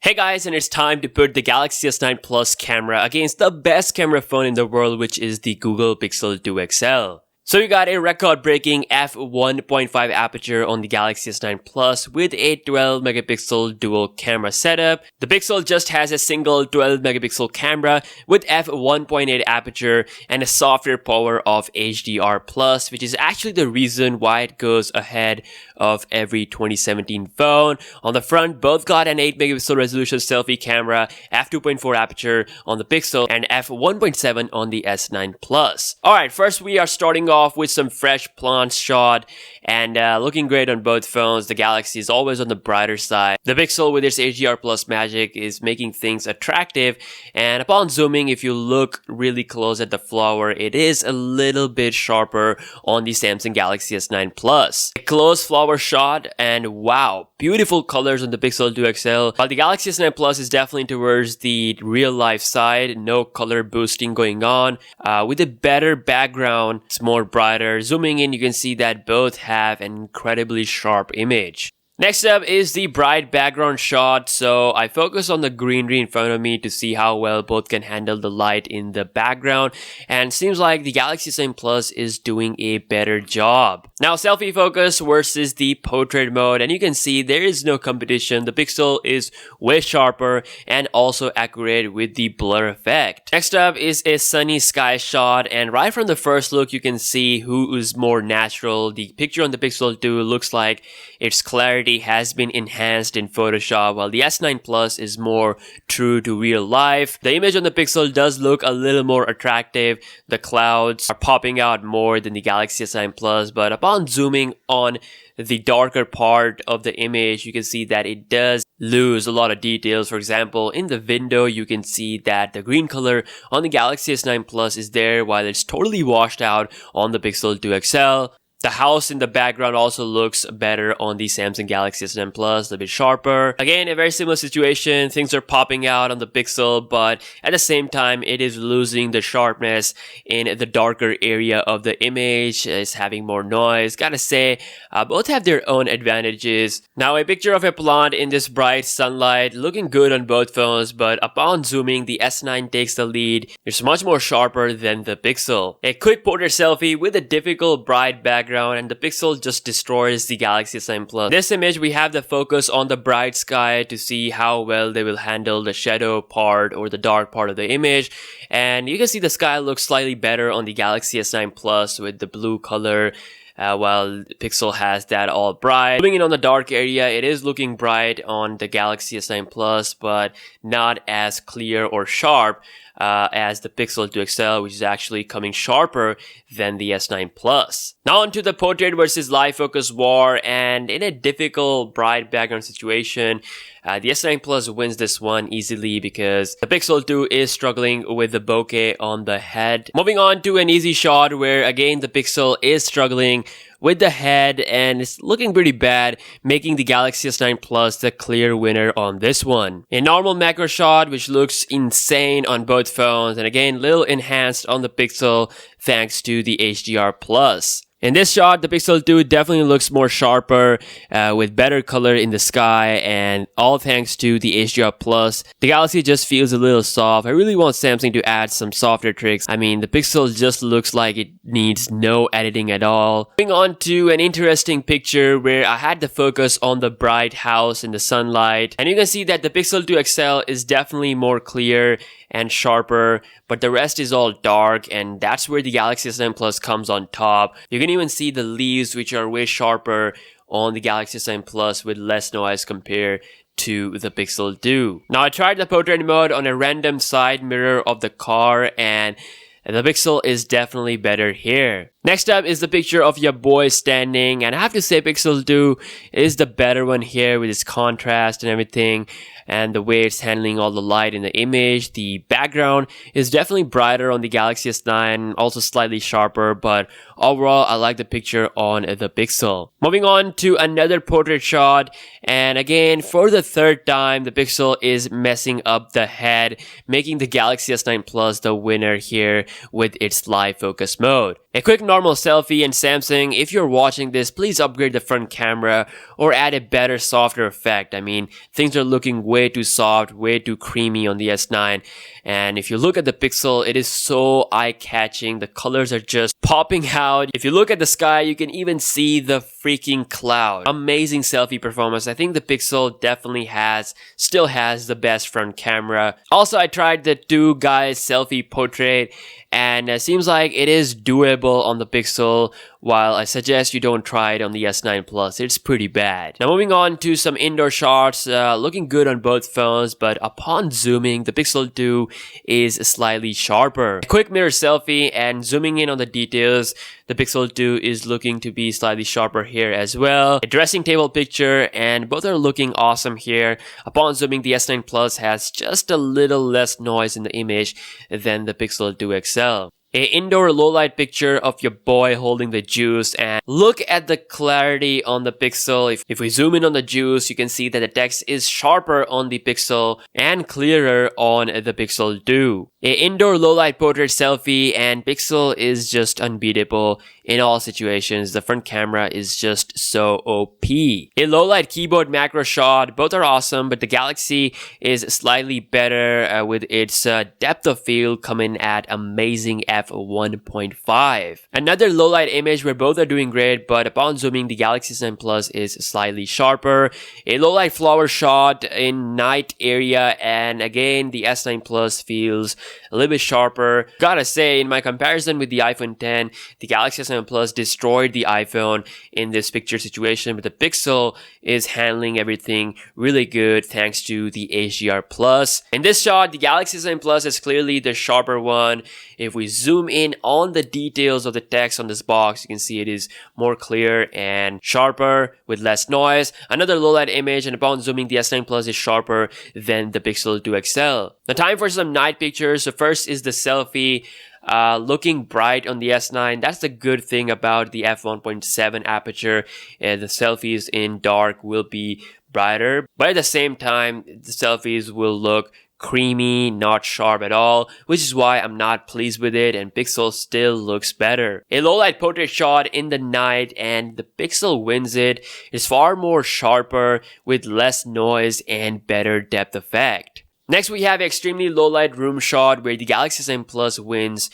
Hey guys, and it's time to put the Galaxy S9 Plus camera against the best camera phone in the world, which is the Google Pixel 2 XL. So you got a record-breaking f1.5 aperture on the Galaxy S9 Plus with a 12-megapixel dual camera setup. The Pixel just has a single 12-megapixel camera with f1.8 aperture and a software power of HDR+, which is actually the reason why it goes ahead of every 2017 phone. On the front, both got an 8-megapixel resolution selfie camera, f2.4 aperture on the Pixel, and f1.7 on the S9 Plus. Alright, first we are starting off with some fresh plant shot and looking great on both phones. The Galaxy is always on the brighter side. The Pixel with its HDR Plus magic is making things attractive, and upon zooming, if you look really close at the flower, it is a little bit sharper on the Samsung Galaxy S9 Plus. A close flower shot, and wow, beautiful colors on the Pixel 2 XL. While the Galaxy S9 Plus is definitely towards the real life side, no color boosting going on. With a better background, it's more brighter. Zooming in, you can see that both have an incredibly sharp image. Next up is the bright background shot. So I focus on the greenery in front of me to see how well both can handle the light in the background, and seems like the Galaxy S9 Plus is doing a better job. Now selfie focus versus the portrait mode, and you can see there is no competition. The Pixel is way sharper and also accurate with the blur effect. Next up is a sunny sky shot, and right from the first look you can see who is more natural. The picture on the Pixel 2 looks like its clarity has been enhanced in Photoshop, while the S9 Plus is more true to real life. The image on the Pixel does look a little more attractive. The clouds are popping out more than the Galaxy S9 Plus, but upon zooming on the darker part of the image, you can see that it does lose a lot of details. For example, in the window, you can see that the green color on the Galaxy S9 Plus is there, while it's totally washed out on the Pixel 2 XL. The house in the background also looks better on the Samsung Galaxy S9 Plus, a bit sharper. Again, a very similar situation. Things are popping out on the Pixel, but at the same time, it is losing the sharpness in the darker area of the image. It's having more noise. Gotta say, both have their own advantages. Now, a picture of a plant in this bright sunlight, looking good on both phones, but upon zooming, the S9 takes the lead. It's much more sharper than the Pixel. A quick portrait selfie with a difficult bright background, and the Pixel just destroys the Galaxy S9 Plus. In this image, we have the focus on the bright sky to see how well they will handle the shadow part or the dark part of the image. And you can see the sky looks slightly better on the Galaxy S9 Plus with the blue color, while the Pixel has that all bright. Zooming in on the dark area, it is looking bright on the Galaxy S9 Plus, but not as clear or sharp as the Pixel 2 XL, which is actually coming sharper than the S9 Plus. Now onto the portrait versus live focus war, and in a difficult bright background situation, the S9 Plus wins this one easily because the Pixel 2 is struggling with the bokeh on the head. Moving on to an easy shot where again the Pixel is struggling with the head and it's looking pretty bad, making the Galaxy S9 Plus the clear winner on this one. A normal macro shot which looks insane on both phones, and again little enhanced on the Pixel thanks to the HDR Plus. In this shot, the Pixel 2 definitely looks more sharper with better color in the sky, and all thanks to the HDR Plus. The Galaxy just feels a little soft. I really want Samsung to add some softer tricks. I mean, the Pixel just looks like it needs no editing at all. Moving on to an interesting picture where I had the focus on the bright house in the sunlight, and you can see that the Pixel 2 XL is definitely more clear and sharper, but the rest is all dark, and that's where the Galaxy S9 Plus comes on top. You can even see the leaves, which are way sharper on the Galaxy S9 Plus with less noise compared to the Pixel 2. Now I tried the portrait mode on a random side mirror of the car, and the Pixel is definitely better here. Next up is the picture of your boy standing, and I have to say Pixel 2 is the better one here with its contrast and everything, and the way it's handling all the light in the image. The background is definitely brighter on the Galaxy S9, also slightly sharper, but overall I like the picture on the Pixel. Moving on to another portrait shot, and again for the third time the Pixel is messing up the head, making the Galaxy S9 Plus the winner here with its live focus mode. A quick normal Selfie and Samsung, if you're watching this, please upgrade the front camera or add a better, softer effect. I mean, things are looking way too soft, way too creamy on the S9. And if you look at the Pixel, it is so eye-catching. The colors are just popping out. If you look at the sky, you can even see the freaking cloud. Amazing selfie performance. I think the Pixel definitely still has the best front camera. Also, I tried the two guys selfie portrait, and it seems like it is doable on the Pixel, while I suggest you don't try it on the S9 Plus. It's pretty bad. Now moving on to some indoor shots, looking good on both phones, but upon zooming, the Pixel 2 is slightly sharper. A quick mirror selfie and zooming in on the details, the Pixel 2 is looking to be slightly sharper here as well. A dressing table picture, and both are looking awesome here. Upon zooming, the S9 Plus has just a little less noise in the image than the Pixel 2 XL. A indoor low light picture of your boy holding the juice, and look at the clarity on the Pixel. If we zoom in on the juice, you can see that the text is sharper on the Pixel and clearer on the Pixel 2. A indoor low light portrait selfie, and Pixel is just unbeatable in all situations. The front camera is just so OP. A low light keyboard macro shot, both are awesome, but the Galaxy is slightly better with its depth of field coming at amazing f1.5. Another low light image where both are doing great, but upon zooming, the Galaxy S9 Plus is slightly sharper. A low light flower shot in night area, and again, the S9 Plus feels a little bit sharper. Gotta say, in my comparison with the iPhone 10, the Galaxy S9 Plus destroyed the iPhone in this picture situation, but the Pixel is handling everything really good thanks to the HDR Plus. In this shot, the Galaxy S9 Plus is clearly the sharper one. If we zoom in on the details of the text on this box, you can see it is more clear and sharper with less noise. Another low light image, and upon zooming, the S9 Plus is sharper than the Pixel 2 XL. Now time for some night pictures. So first is the selfie. Looking bright on the S9. That's the good thing about the f1.7 aperture. The selfies in dark will be brighter, but at the same time, the selfies will look creamy, not sharp at all, which is why I'm not pleased with it, and Pixel still looks better. A low light portrait shot in the night, and the Pixel wins it. It's far more sharper with less noise and better depth effect. Next, we have extremely low light room shot where the Galaxy S9 Plus wins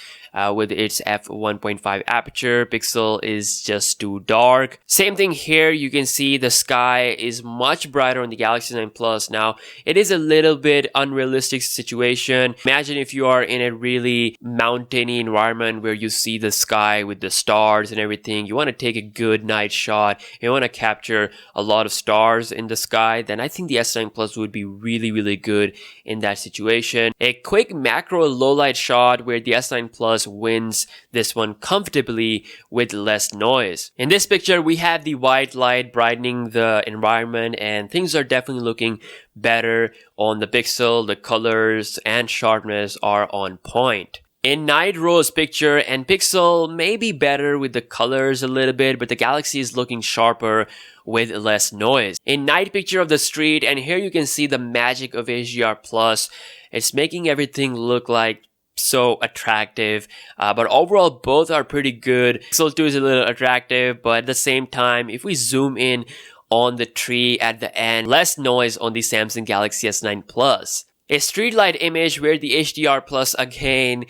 with its f1.5 aperture. Pixel is just too dark. Same thing here. You can see the sky is much brighter on the Galaxy S9 Plus. Now, it is a little bit unrealistic situation. Imagine if you are in a really mountainy environment where you see the sky with the stars and everything. You want to take a good night shot. You want to capture a lot of stars in the sky. Then I think the S9 Plus would be really, really good in that situation. A quick macro low light shot where the S9 Plus wins this one comfortably with less noise. In this picture, we have the white light brightening the environment, and things are definitely looking better on the Pixel. The colors and sharpness are on point. In night rose picture, and Pixel may be better with the colors a little bit, but the Galaxy is looking sharper with less noise. In night picture of the street, and here you can see the magic of HDR Plus. It's making everything look like so attractive, but overall both are pretty good. Pixel 2 is a little attractive, but at the same time, if we zoom in on the tree at the end, less noise on the Samsung Galaxy S9 Plus. A street light image where the HDR Plus again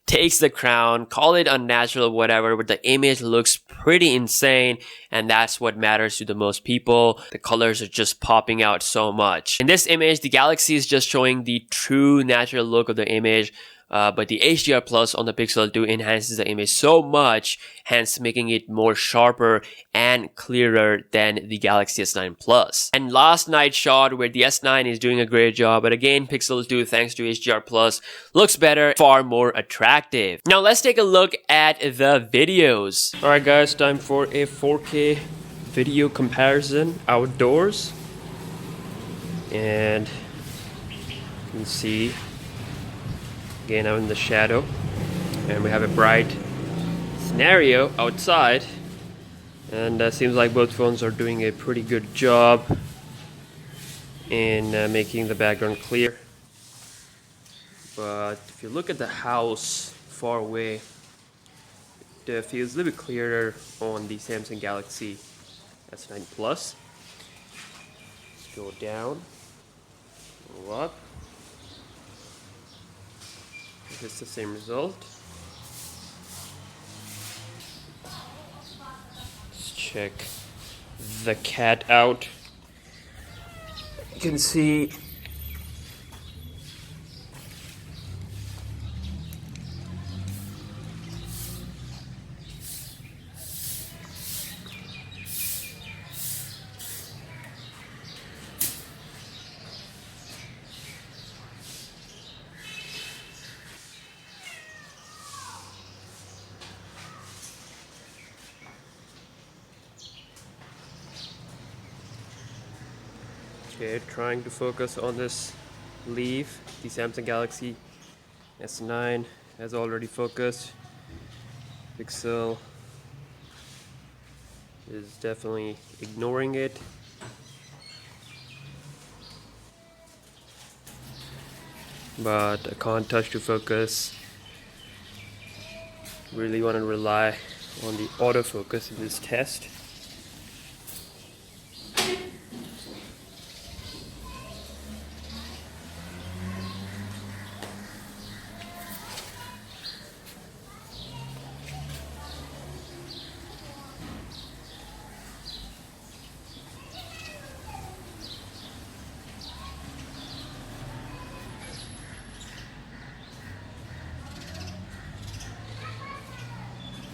takes the crown, call it unnatural, whatever, but the image looks pretty insane, and that's what matters to the most people. The colors are just popping out so much. In this image, the Galaxy is just showing the true natural look of the image, but the HDR Plus on the Pixel 2 enhances the image so much, hence making it more sharper and clearer than the Galaxy S9 Plus. And last night shot where the S9 is doing a great job, but again, Pixel 2, thanks to HDR Plus, looks better, far more attractive. Now let's take a look at the videos. Alright guys, time for a 4K video comparison outdoors. And you can see again, I'm in the shadow, and we have a bright scenario outside, and seems like both phones are doing a pretty good job in making the background clear. But if you look at the house far away, feels a little bit clearer on the Samsung Galaxy S9 Plus. Let's go down, go up. It's the same result. Let's check the cat out. You can see trying to focus on this leaf. The Samsung Galaxy S9 has already focused. Pixel is definitely ignoring it. But I can't touch to focus. Really want to rely on the autofocus in this test.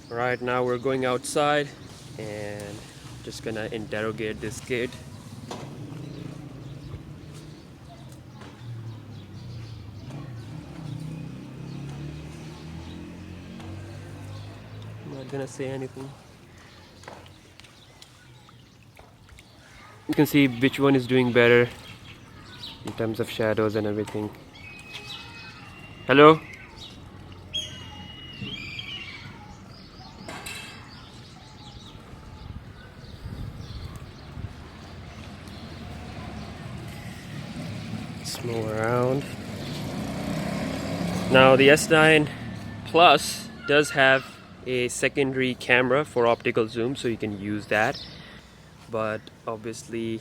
Right now we're going outside and just gonna interrogate this kid. I'm not gonna say anything. You can see which one is doing better in terms of shadows and everything. Hello? Let's move around. Now the S9 Plus does have a secondary camera for optical zoom, so you can use that. But obviously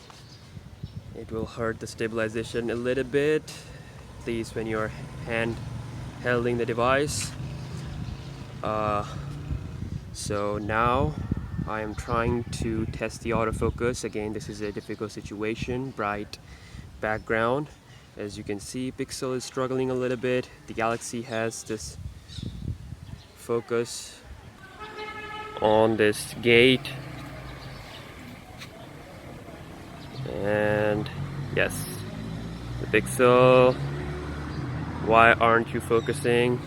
it will hurt the stabilization a little bit, at least when you're holding the device. So now I am trying to test the autofocus. Again, this is a difficult situation. Bright background. As you can see, Pixel is struggling a little bit. The Galaxy has this focus on this gate. And yes, the Pixel, why aren't you focusing?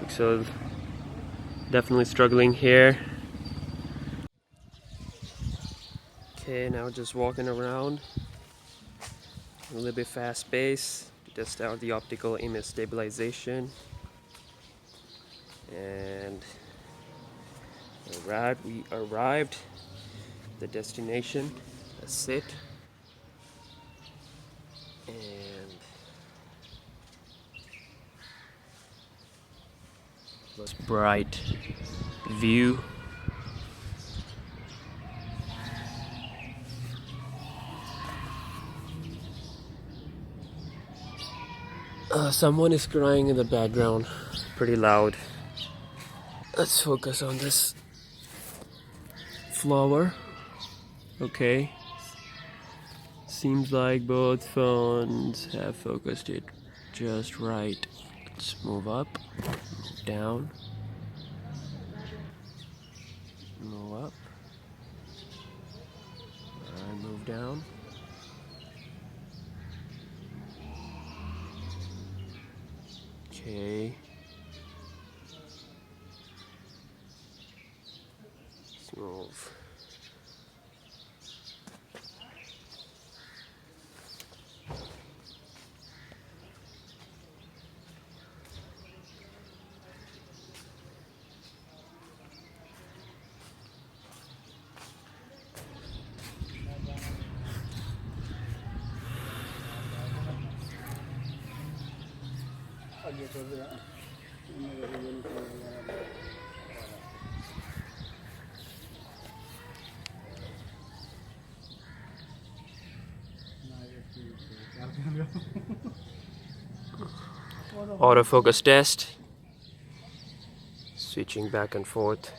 Pixel is definitely struggling here. Okay, now just walking around a little bit fast pace to test out the optical image stabilization. And we arrived at the destination. That's it. And this bright view. Someone is crying in the background, pretty loud. Let's focus on this flower. Okay. Seems like both phones have focused it just right. Let's move up, move down, move up, and move down. Okay. Let's move. Autofocus test. Switching back and forth.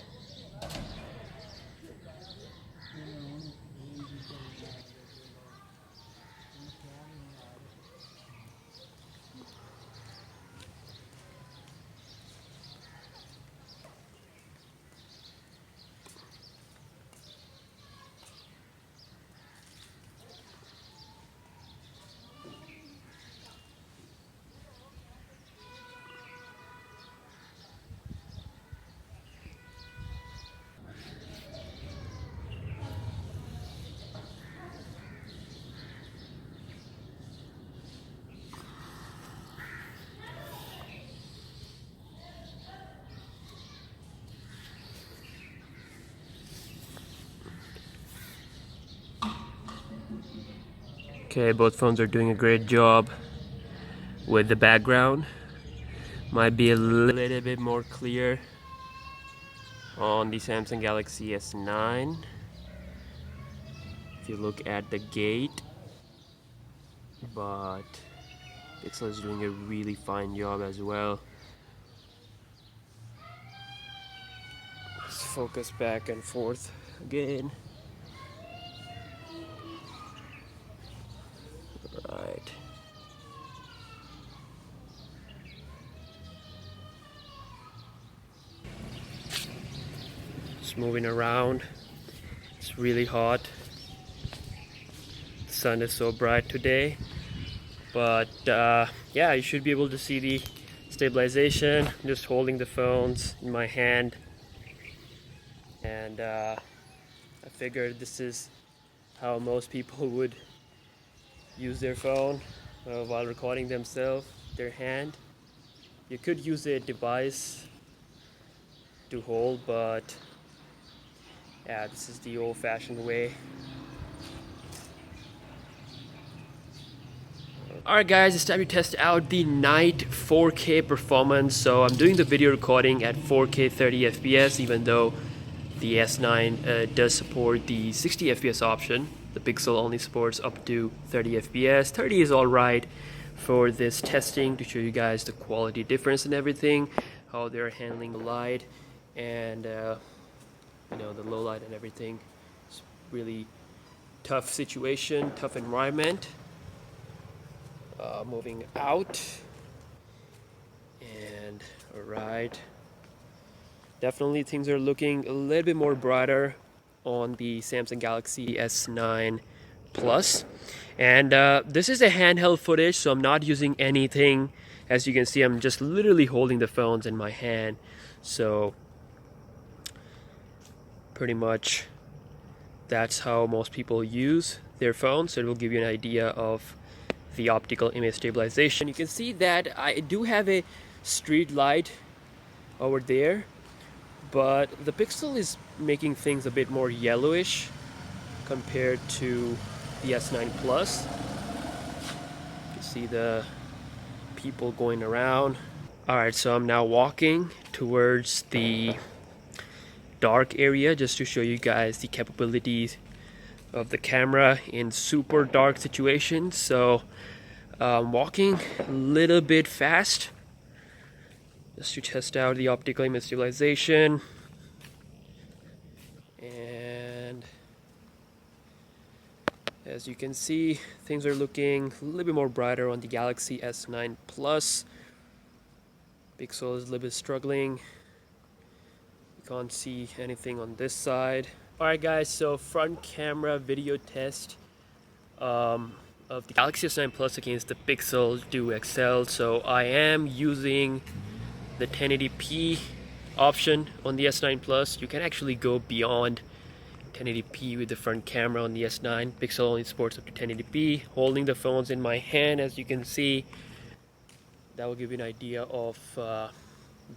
Okay, both phones are doing a great job with the background. Might be a little bit more clear on the Samsung Galaxy S9. If you look at the gate, but Pixel is doing a really fine job as well. Let's focus back and forth again. Right. Just moving around. It's really hot. The sun is so bright today. But yeah, you should be able to see the stabilization. I'm just holding the phones in my hand. And I figured this is how most people would use their phone while recording themselves, their hand. You could use a device to hold, but yeah, this is the old-fashioned way. Alright guys, it's time to test out the night 4K performance. So I'm doing the video recording at 4K 30 FPS, even though the S9 does support the 60 FPS option. The Pixel only supports up to 30 FPS. 30 is alright for this testing to show you guys the quality difference and everything, how they're handling the light and you know, the low light and everything. It's really tough situation, tough environment. Moving out, and alright, definitely things are looking a little bit more brighter on the Samsung Galaxy S9 Plus. And this is a handheld footage, so I'm not using anything. As you can see, I'm just literally holding the phones in my hand, so pretty much that's how most people use their phones. So it will give you an idea of the optical image stabilization. You can see that I do have a street light over there, but the Pixel is making things a bit more yellowish compared to the S9 Plus. You see the people going around. Alright, so I'm now walking towards the dark area just to show you guys the capabilities of the camera in super dark situations. So walking a little bit fast just to test out the optical image stabilization. And as you can see, things are looking a little bit more brighter on the Galaxy S9 Plus. Pixel is a little bit struggling. You can't see anything on this side. Alright guys, so front camera video test of the Galaxy S9 Plus against the Pixel 2 XL. So I am using the 1080p option on the S9 Plus. You can actually go beyond 1080p with the front camera on the S9. Pixel only supports up to 1080p. Holding the phones in my hand, as you can see, that will give you an idea of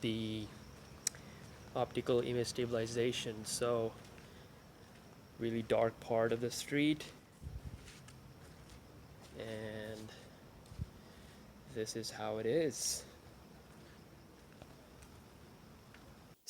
the optical image stabilization. So really dark part of the street, and this is how it is.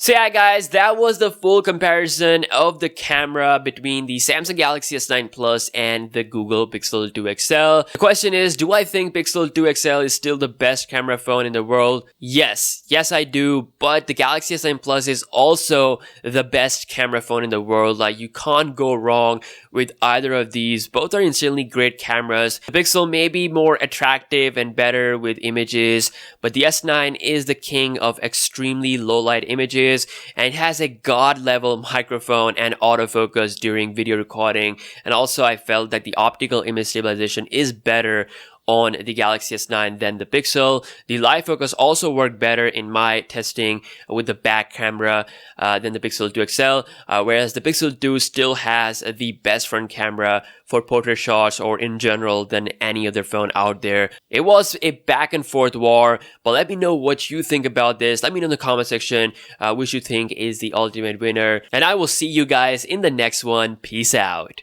So yeah guys, that was the full comparison of the camera between the Samsung Galaxy S9 Plus and the Google Pixel 2 XL. The question is, do I think Pixel 2 XL is still the best camera phone in the world? Yes I do, but the Galaxy S9 Plus is also the best camera phone in the world. Like, you can't go wrong with either of these. Both are insanely great cameras. The Pixel may be more attractive and better with images, but the S9 is the king of extremely low light images, and it has a god level microphone and autofocus during video recording. And also I felt that the optical image stabilization is better on the Galaxy S9 than the Pixel. The live focus also worked better in my testing with the back camera than the Pixel 2 XL, whereas the Pixel 2 still has the best front camera for portrait shots or in general than any other phone out there. It was a back and forth war, but let me know what you think about this. Let me know in the comment section which you think is the ultimate winner, and I will see you guys in the next one. Peace out.